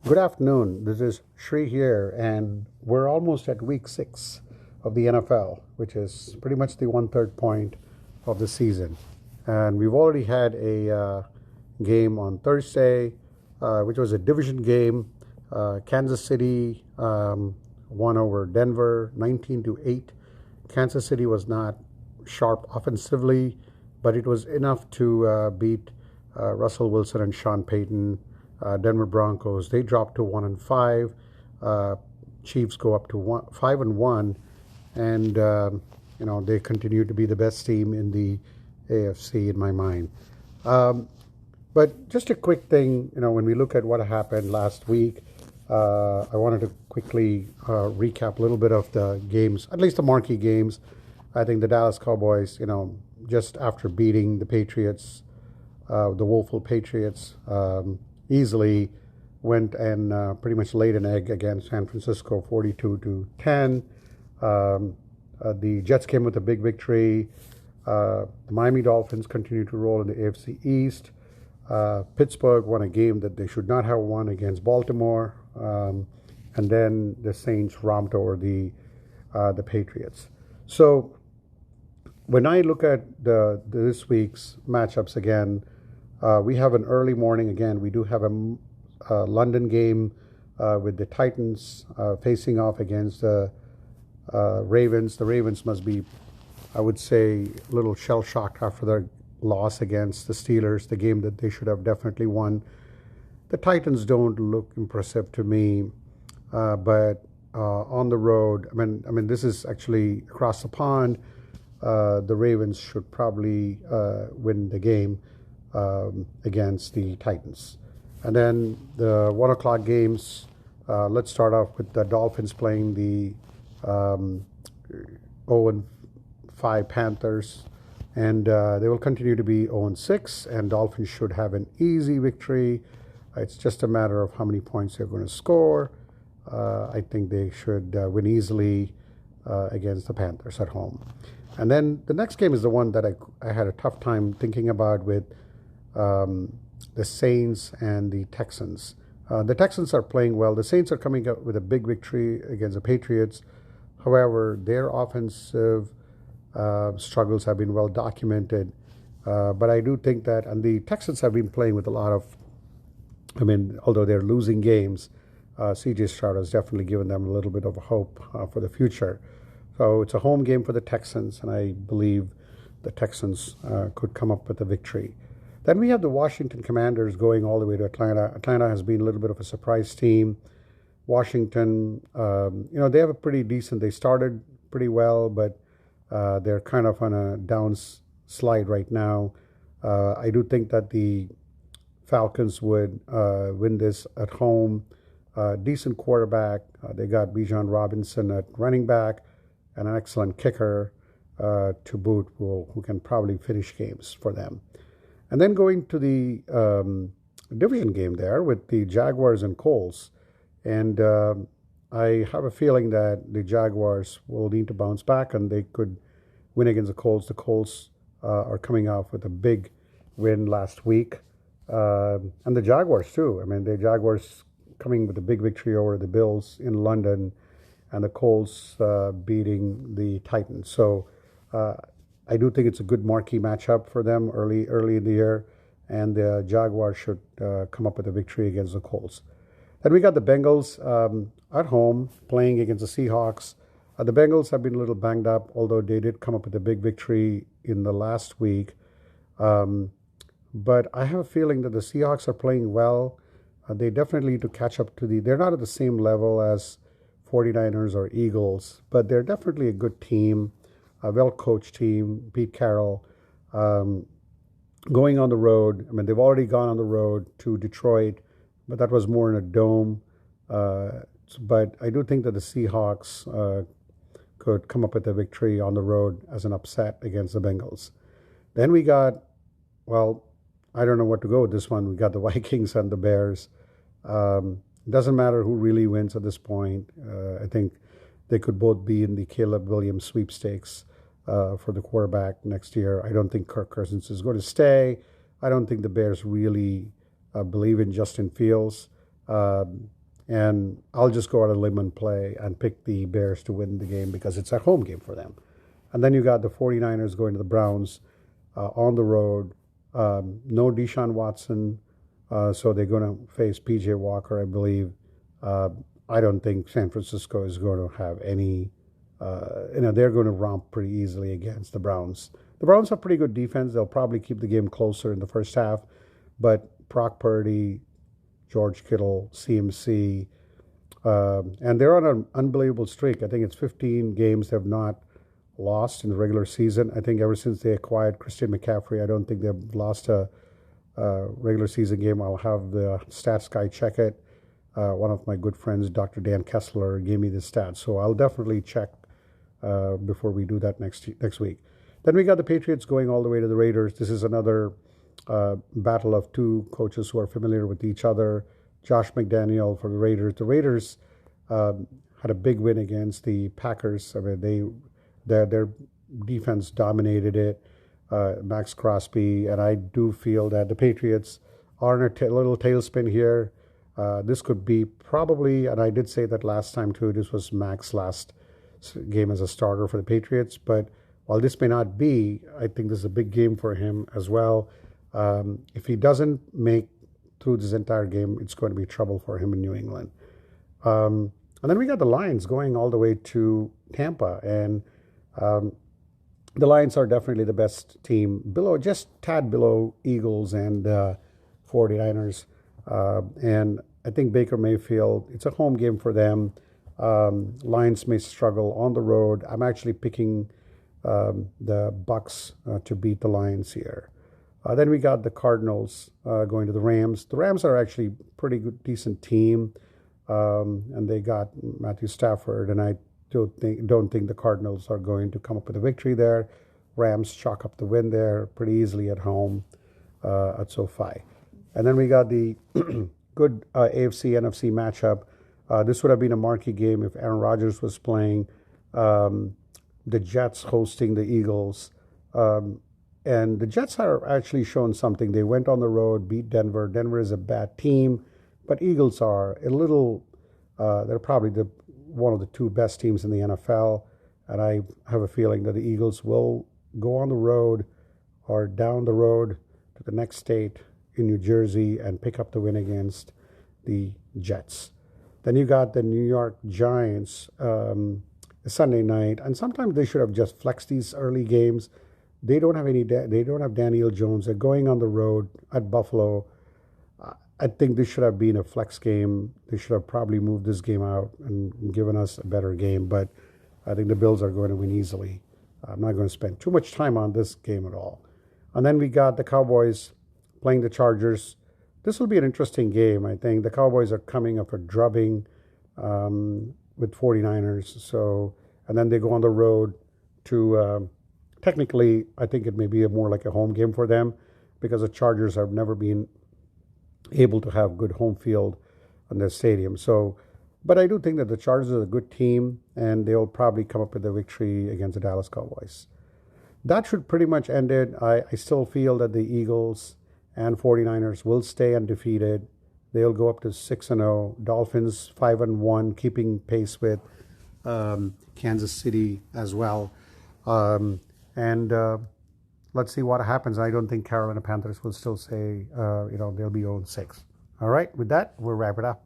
Good afternoon. This is Shri here, and we're almost at week 6 of the NFL, which is pretty much the one-third point of the season. And we've already had a game on Thursday, which was a division game. Kansas City won over Denver 19-8. Kansas City was not sharp offensively, but it was enough to beat Russell Wilson and Sean Payton. Denver Broncos, they dropped to 1-5. Chiefs go up to 5-1, and they continue to be the best team in the AFC in my mind. But just a quick thing, when we look at what happened last week, I wanted to quickly recap a little bit of the games, at least the marquee games. I think the Dallas Cowboys, just after beating the Patriots, the woeful Patriots, easily went and pretty much laid an egg against San Francisco 42-10. The Jets came with a big victory. The Miami Dolphins continue to roll in the AFC East. Pittsburgh won a game that they should not have won against Baltimore. And then the Saints romped over the Patriots. So when I look at this week's matchups again, we have an early morning again. We do have a London game with the Titans facing off against the Ravens. The Ravens must be, I would say, a little shell-shocked after their loss against the Steelers, the game that they should have definitely won. The Titans don't look impressive to me, but on the road, I mean, this is actually across the pond. The Ravens should probably win the game against the Titans. And then the 1 o'clock games, let's start off with the Dolphins playing the 0-5 Panthers. And they will continue to be 0-6, and Dolphins should have an easy victory. It's just a matter of how many points they're going to score. I think they should win easily against the Panthers at home. And then the next game is the one that I had a tough time thinking about with the Saints and the Texans. The Texans are playing well. The Saints are coming up with a big victory against the Patriots. However, their offensive struggles have been well documented. But I do think that, and the Texans have been playing with a lot of, although they're losing games, C.J. Stroud has definitely given them a little bit of hope for the future. So it's a home game for the Texans, and I believe the Texans could come up with a victory. Then we have the Washington Commanders going all the way to Atlanta. Atlanta has been a little bit of a surprise team. Washington, they have a pretty decent, they started pretty well, but they're kind of on a downslide right now. I do think that the Falcons would win this at home. Decent quarterback. They got Bijan Robinson at running back and an excellent kicker to boot who can probably finish games for them. And then going to the division game there with the Jaguars and Colts. And I have a feeling that the Jaguars will need to bounce back and they could win against the Colts. The Colts are coming off with a big win last week. And the Jaguars too. The Jaguars coming with a big victory over the Bills in London, and the Colts beating the Titans. So I do think it's a good marquee matchup for them early in the year, and the Jaguars should come up with a victory against the Colts. Then we got the Bengals at home playing against the Seahawks. The Bengals have been a little banged up, although they did come up with a big victory in the last week. But I have a feeling that the Seahawks are playing well. They definitely need to catch up to they're not at the same level as 49ers or Eagles, but they're definitely a good team, a well-coached team. Pete Carroll going on the road. They've already gone on the road to Detroit, but that was more in a dome. But I do think that the Seahawks could come up with a victory on the road as an upset against the Bengals. Then we got, I don't know what to go with this one. We got the Vikings and the Bears. Doesn't matter who really wins at this point. I think they could both be in the Caleb Williams sweepstakes for the quarterback next year. I don't think Kirk Cousins is going to stay. I don't think the Bears really believe in Justin Fields. And I'll just go out on a limb and play and pick the Bears to win the game because it's a home game for them. And then you got the 49ers going to the Browns on the road. No Deshaun Watson, so they're going to face PJ Walker, I believe. I don't think San Francisco is going to have any. They're going to romp pretty easily against the Browns. The Browns have pretty good defense. They'll probably keep the game closer in the first half, but Brock Purdy, George Kittle, CMC, and they're on an unbelievable streak. I think it's 15 games they've not lost in the regular season. I think ever since they acquired Christian McCaffrey, I don't think they've lost a regular season game. I'll have the stats guy check it. One of my good friends, Dr. Dan Kessler, gave me the stats, so I'll definitely check before we do that next week. Then we got the Patriots going all the way to the Raiders. This is another battle of two coaches who are familiar with each other. Josh McDaniel for the Raiders. The Raiders had a big win against the Packers. I mean, their defense dominated it. Max Crosby, and I do feel that the Patriots are in a little tailspin here. This could be probably, and I did say that last time too, this was Mac's last game as a starter for the Patriots. But while this may not be, I think this is a big game for him as well. If he doesn't make through this entire game, it's going to be trouble for him in New England. And then we got the Lions going all the way to Tampa. And the Lions are definitely the best team, just tad below Eagles and 49ers. And I think Baker Mayfield, it's a home game for them. Lions may struggle on the road. I'm actually picking the Bucks to beat the Lions here. Then we got the Cardinals going to the Rams. The Rams are actually a pretty good, decent team, and they got Matthew Stafford. And I don't think the Cardinals are going to come up with a victory there. Rams chalk up the win there pretty easily at home at SoFi. And then we got the good AFC NFC matchup. This would have been a marquee game if Aaron Rodgers was playing. The Jets hosting the Eagles. And the Jets are actually showing something. They went on the road, beat Denver. Denver is a bad team, but Eagles are a little, they're probably one of the two best teams in the NFL. And I have a feeling that the Eagles will go on the road or down the road to the next state in New Jersey and pick up the win against the Jets. Then you got the New York Giants Sunday night, and sometimes they should have just flexed these early games. They don't have Daniel Jones. They're going on the road at Buffalo. I think this should have been a flex game. They should have probably moved this game out and given us a better game, but I think the Bills are going to win easily. I'm not going to spend too much time on this game at all. And then we got the Cowboys playing the Chargers. This will be an interesting game, I think. The Cowboys are coming up a drubbing with 49ers. And then they go on the road to, technically, I think it may be more like a home game for them because the Chargers have never been able to have good home field in their stadium. But I do think that the Chargers are a good team, and they'll probably come up with a victory against the Dallas Cowboys. That should pretty much end it. I still feel that the Eagles and 49ers will stay undefeated. They'll go up to 6-0. Dolphins 5-1, keeping pace with Kansas City as well. Let's see what happens. I don't think Carolina Panthers will still say, they'll be 0-6. All right, with that, we'll wrap it up.